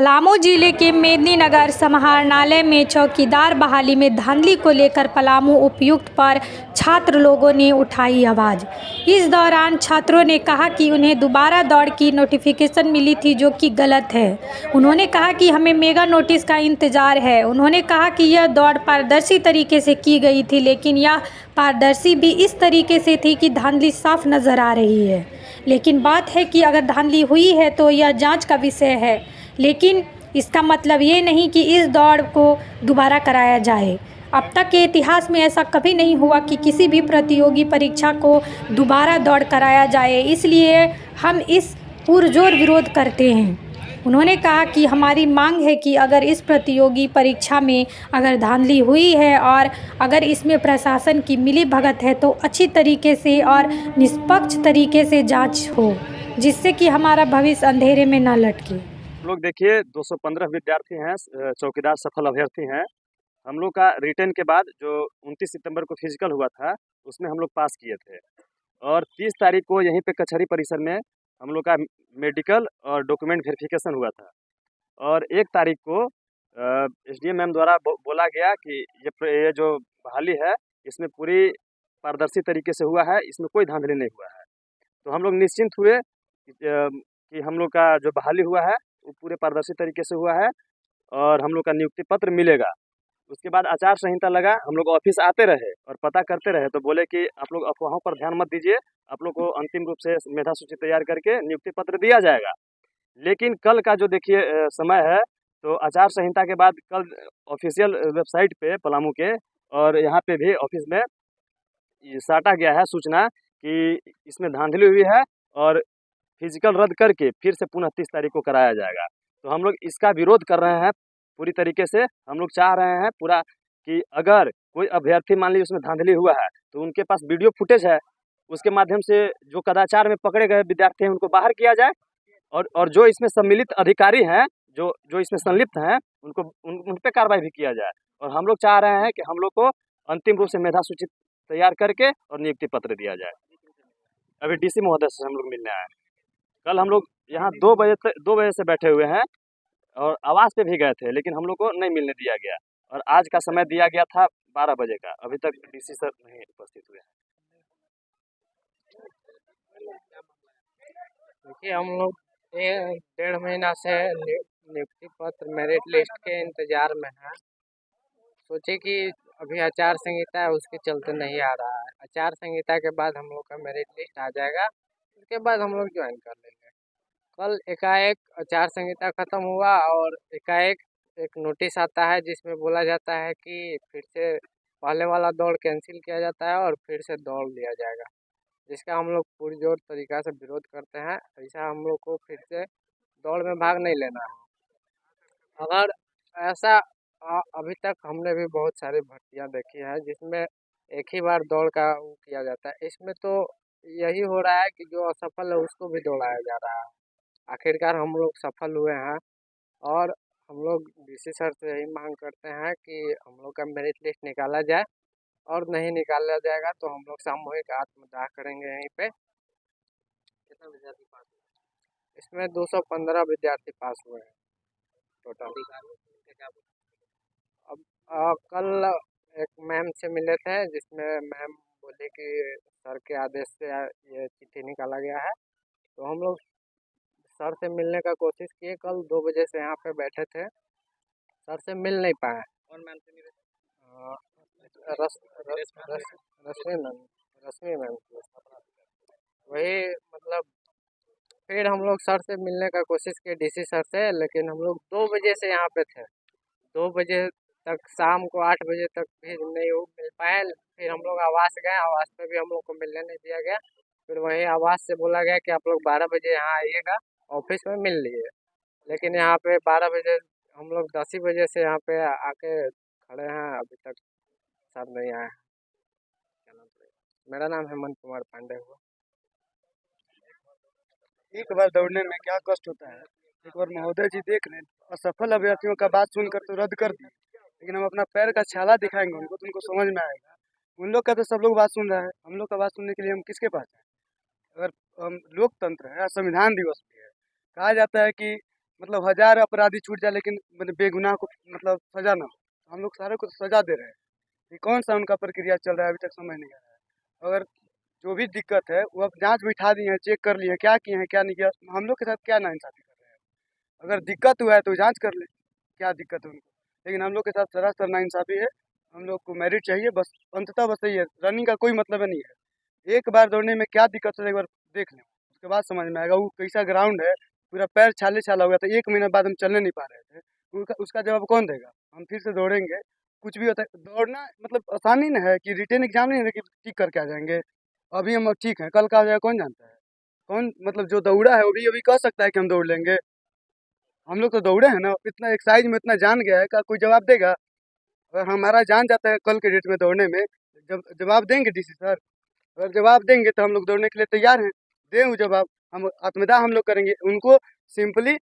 पलामू जिले के मेदिनीनगर समाहरणालय में चौकीदार बहाली में धांधली को लेकर पलामू उपायुक्त पर छात्र लोगों ने उठाई आवाज़। इस दौरान छात्रों ने कहा कि उन्हें दोबारा दौड़ की नोटिफिकेशन मिली थी, जो कि गलत है। उन्होंने कहा कि हमें मेगा नोटिस का इंतजार है। उन्होंने कहा कि यह दौड़ पारदर्शी तरीके से की गई थी, लेकिन यह पारदर्शी भी इस तरीके से थी कि धांधली साफ नज़र आ रही है। लेकिन बात है कि अगर धांधली हुई है तो यह जांच का विषय है, लेकिन इसका मतलब ये नहीं कि इस दौड़ को दोबारा कराया जाए। अब तक के इतिहास में ऐसा कभी नहीं हुआ कि किसी भी प्रतियोगी परीक्षा को दोबारा दौड़ कराया जाए, इसलिए हम इस पुरजोर विरोध करते हैं। उन्होंने कहा कि हमारी मांग है कि अगर इस प्रतियोगी परीक्षा में अगर धांधली हुई है और अगर इसमें प्रशासन की मिलीभगत है तो अच्छी तरीके से और निष्पक्ष तरीके से जांच हो, जिससे कि हमारा भविष्य अंधेरे में ना लटके। लोग देखिए 215 विद्यार्थी हैं, चौकीदार सफल अभ्यर्थी हैं। हम लोग का रिटर्न के बाद जो 29 सितंबर को फिजिकल हुआ था उसमें हम लोग पास किए थे और 30 तारीख को यहीं पे कचहरी परिसर में हम लोग का मेडिकल और डॉक्यूमेंट वेरिफिकेशन हुआ था और 1 तारीख को एसडीएम मैम द्वारा बोला गया कि ये जो बहाली है इसमें पूरी पारदर्शी तरीके से हुआ है, इसमें कोई धांधली नहीं हुआ है। तो हम लोग निश्चिंत हुए कि हम लोग का जो बहाली हुआ है वो पूरे पारदर्शी तरीके से हुआ है और हम लोग का नियुक्ति पत्र मिलेगा। उसके बाद आचार संहिता लगा, हम लोग ऑफिस आते रहे और पता करते रहे तो बोले कि आप लोग अफवाहों पर ध्यान मत दीजिए, आप लोग को अंतिम रूप से मेधा सूची तैयार करके नियुक्ति पत्र दिया जाएगा। लेकिन कल का जो देखिए समय है, तो आचार संहिता के बाद कल ऑफिशियल वेबसाइट पे पलामू के और यहाँ पे भी ऑफिस में साटा गया है सूचना कि इसमें धांधली हुई है और फिजिकल रद्द करके फिर से पुनः 30 तारीख को कराया जाएगा। तो हम लोग इसका विरोध कर रहे हैं पूरी तरीके से। हम लोग चाह रहे हैं पूरा कि अगर कोई अभ्यर्थी मान लीजिए उसमें धांधली हुआ है तो उनके पास वीडियो फुटेज है, उसके माध्यम से जो कदाचार में पकड़े गए विद्यार्थी हैं उनको बाहर किया जाए और जो इसमें सम्मिलित अधिकारी हैं जो इसमें संलिप्त हैं उन पे कार्रवाई भी किया जाए। और हम लोग चाह रहे हैं कि हम लोग को अंतिम रूप से मेधा सूची तैयार करके और नियुक्ति पत्र दिया जाए। अभी डीसी महोदय से हम लोग मिलने आए। कल हम लोग यहाँ 2 बजे से बैठे हुए हैं और आवास पे भी गए थे, लेकिन हम लोग को नहीं मिलने दिया गया और आज का समय दिया गया था 12 बजे का, अभी तक डीसी सर नहीं उपस्थित हुए हैं। देखिए हम लोग 1.5 महीना से नियुक्ति पत्र मेरिट लिस्ट के इंतजार में हैं। सोचे कि अभी आचार संहिता है उसके चलते नहीं आ रहा है। आचार संहिता के बाद हम लोग का मेरिट लिस्ट आ जाएगा, उसके बाद हम लोग ज्वाइन कर लेंगे। कल एकाएक आचार संहिता खत्म हुआ और एकाएक एक नोटिस आता है जिसमें बोला जाता है कि फिर से पहले वाला दौड़ कैंसिल किया जाता है और फिर से दौड़ लिया जाएगा, जिसका हम लोग पुरजोर तरीक़ा से विरोध करते हैं। ऐसा हम लोग को फिर से दौड़ में भाग नहीं लेना है। अगर ऐसा अभी तक हमने भी बहुत सारी भर्तियां देखी हैं जिसमें एक ही बार दौड़ का वो किया जाता है। इसमें तो यही हो रहा है कि जो असफल है उसको भी दौड़ाया जा रहा है। आखिरकार हम लोग सफल हुए हैं और हम लोग डीसी सर से यही मांग करते हैं कि हम लोग का मेरिट लिस्ट निकाला जाए और नहीं निकाला जाएगा तो हम लोग सामूहिक आत्मदाह करेंगे यहीं पे। कितना विद्यार्थी पास हुए? इसमें 215 विद्यार्थी पास हुए हैं टोटल। अब कल एक मैम से मिले थे जिसमें मैम बोले कि सर के आदेश से ये चिट्ठी निकाला गया है, तो हम लोग सर से मिलने का कोशिश किए। कल 2 बजे से यहाँ पे बैठे थे, सर से मिल नहीं पाए। कौन मैम से मिले? रश्मि मैम। वही मतलब फिर हम लोग सर से मिलने का कोशिश किए, डीसी सर से, लेकिन हम लोग 2 बजे से यहाँ पे थे। 2 बजे तक, शाम को 8 बजे तक भी नहीं मिल पाए। फिर हम लोग आवास गए, आवास पे भी हम लोग को मिलने नहीं दिया गया। फिर वहीं आवास से बोला गया कि आप लोग 12 बजे यहाँ आइएगा, ऑफिस में मिल लिए। लेकिन यहाँ पे 12 बजे हम लोग 10 ही बजे से यहाँ पे आके खड़े हैं, अभी तक सर नहीं आए हैं। मेरा नाम हेमंत कुमार पांडे हुआ। एक बार दौड़ने में क्या कष्ट होता है, एक बार महोदय जी देख लें। असफल अभ्यर्थियों का बात सुनकर तो रद्द कर दिए, लेकिन हम अपना पैर का छाला दिखाएंगे उनको तो उनको समझ में आएगा। उन लोग का तो सब लोग बात सुन रहा है, हम लोग का बात सुनने के लिए हम किसके पास जाएं? अगर हम लोकतंत्र है, संविधान दिवस भी है, कहा जाता है कि मतलब 1000 अपराधी छूट जाए लेकिन मतलब बेगुनाह को मतलब सजा ना हो। हम लोग सारे को सजा दे रहे हैं। ये कौन सा उनका प्रक्रिया चल रहा है, अभी तक समझ नहीं आ रहा है। अगर जो भी दिक्कत है वो अब जांच बिठा दिए हैं, चेक कर लिए हैं क्या किए हैं क्या नहीं किया। हम लोग के साथ क्या नाइंसाफी कर रहे हैं। अगर दिक्कत हुआ है तो जांच कर ले क्या दिक्कत है उनको, लेकिन हम लोग के साथ सरासर नाइंसाफी है। हम लोग को मेरिट चाहिए बस, अंततः बस यही है। रनिंग का कोई मतलब नहीं है। एक बार दौड़ने में क्या दिक्कत है एक बार देख लें, उसके बाद समझ में आएगा वो कैसा ग्राउंड है। पूरा पैर छाले छाला हो गया था, 1 महीने बाद हम चलने नहीं पा रहे थे। उसका जवाब कौन देगा। हम फिर से दौड़ेंगे, कुछ भी होता है। दौड़ना मतलब आसानी ना है कि रिटेन एग्जाम नहीं है कि टिक करके आ जाएंगे। अभी हम ठीक हैं, कल का आ जाएगा कौन जानता है। कौन मतलब जो दौड़ा है वो भी अभी कह सकता है कि हम दौड़ लेंगे। हम लोग तो दौड़े हैं ना, इतना एक्साइज में इतना जान गया है का कोई जवाब देगा। अगर हमारा जान जाता है कल के डेट में दौड़ने में, जब जवाब देंगे डीसी सर। अगर जवाब देंगे तो हम लोग दौड़ने के लिए तैयार हैं। दें वो जवाब, हम आत्मदाह हम लोग करेंगे। उनको सिंपली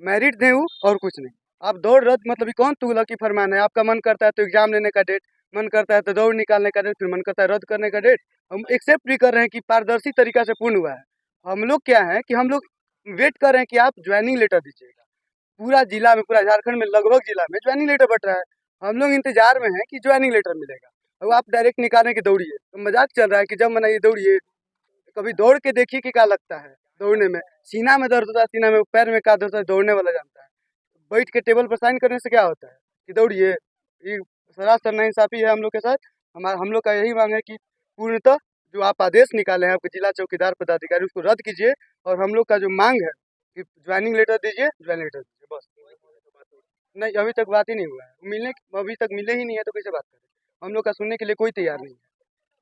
मेरिट दें वो, और कुछ नहीं। आप दौड़ रद्द मतलब ये कौन तुगलकी फरमान है। आपका मन करता है तो एग्जाम लेने का डेट, मन करता है तो दौड़ निकालने का डेट, फिर मन करता है रद्द करने का डेट। हम एक्सेप्ट भी कर रहे हैं कि पारदर्शी तरीका से पूर्ण हुआ है। हम लोग क्या है कि हम लोग वेट कर रहे हैं कि आप ज्वाइनिंग लेटर दीजिएगा। पूरा जिला में, पूरा झारखंड में लगभग जिला में ज्वाइनिंग लेटर बट रहा है। हम लोग इंतजार में हैं कि ज्वाइनिंग लेटर मिलेगा। अब आप डायरेक्ट निकालने की दौड़िए, तो मजाक चल रहा है कि जब मना ये दौड़िए। कभी दौड़ के देखिए कि क्या लगता है दौड़ने में। सीना में दर्द होता है, सीना में पैर में क्या दर्द होता है, दौड़ने वाला जानता है। बैठ के टेबल पर साइन करने से क्या होता है कि दौड़िए। ये सरासर नाइंसाफी है हम लोग के साथ। हम लोग का यही मांग है कि पूर्णतः जो आप आदेश निकाले हैं आपके जिला चौकीदार पदाधिकारी, उसको रद्द कीजिए। और हम लोग का जो मांग है कि ज्वाइनिंग लेटर दीजिए, ज्वाइनिंग लेटर दीजिए बस। नहीं, अभी तक बात ही नहीं हुआ है। अभी तक मिले ही नहीं है तो कैसे बात करें। हम लोग का सुनने के लिए कोई तैयार नहीं है।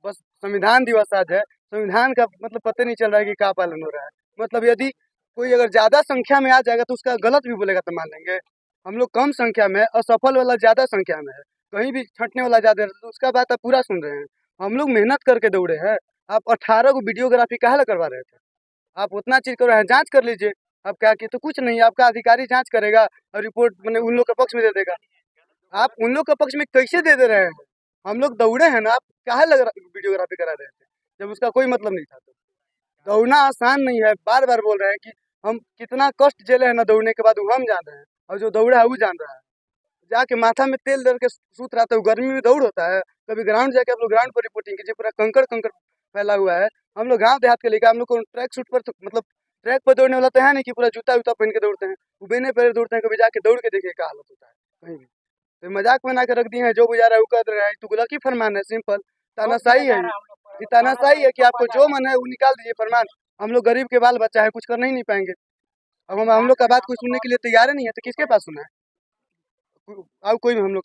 बस संविधान दिवस आज है, संविधान का मतलब पता नहीं चल रहा है कि क्या पालन हो रहा है। मतलब यदि कोई अगर ज्यादा संख्या में आ जाएगा तो उसका गलत भी बोलेगा तो मान लेंगे। हम लोग कम संख्या में, असफल वाला ज्यादा संख्या में है, कहीं भी छंटने वाला ज्यादा है, तो उसका बात आप पूरा सुन रहे हैं। हम लोग मेहनत करके दौड़े हैं। आप 18 को वीडियोग्राफी काहे करवा रहे थे। आप उतना चीज कर रहे हैं, जांच कर लीजिए। आप क्या किए तो कुछ नहीं, आपका अधिकारी जांच करेगा और रिपोर्ट मैंने उन लोग के पक्ष में दे देगा। आप उन लोग के पक्ष में कैसे दे दे रहे हैं। हम लोग दौड़े हैं ना, आप काहे वीडियोग्राफी करा रहे थे जब उसका कोई मतलब नहीं था। तो दौड़ना आसान नहीं है, बार बार बोल रहे हैं कि हम कितना कष्ट झेले हैं ना दौड़ने के बाद, वो हम जान रहे हैं और जो दौड़ा है वो जान रहा है। जाके माथा में तेल दर के सूत रहा था, गर्मी में दौड़ होता है। कभी ग्राउंड जाके आप लोग ग्राउंड पर रिपोर्टिंग कीजिए, पूरा कंकड़ कंकड़ फैला हुआ है। हम लोग गाँव देहात के लेकर, हम लोग को ट्रैक सूट पर मतलब ट्रैक पर दौड़ने वाला तो है नहीं कि पूरा जूता वूता पहन के दौड़ते हैं। वो बेने पैर दौड़ते हैं। कभी जाके दौड़ के देखिए क्या हालत होता है कहीं भी। तो मजाक बना के रख दिए हैं, जो गुजारा है वो कर रहे हैं। तुगलकी फरमान है, सिंपल तानाशाही है। ये तानाशाही है कि आपको जो मन है वो निकाल दीजिए फरमान। हम लोग गरीब के बाल बच्चा है, कुछ कर नहीं पाएंगे। अब हम लोग का बात कोई सुनने के लिए तैयार ही नहीं है तो किसके पास सुना है। अब कोई हम लोग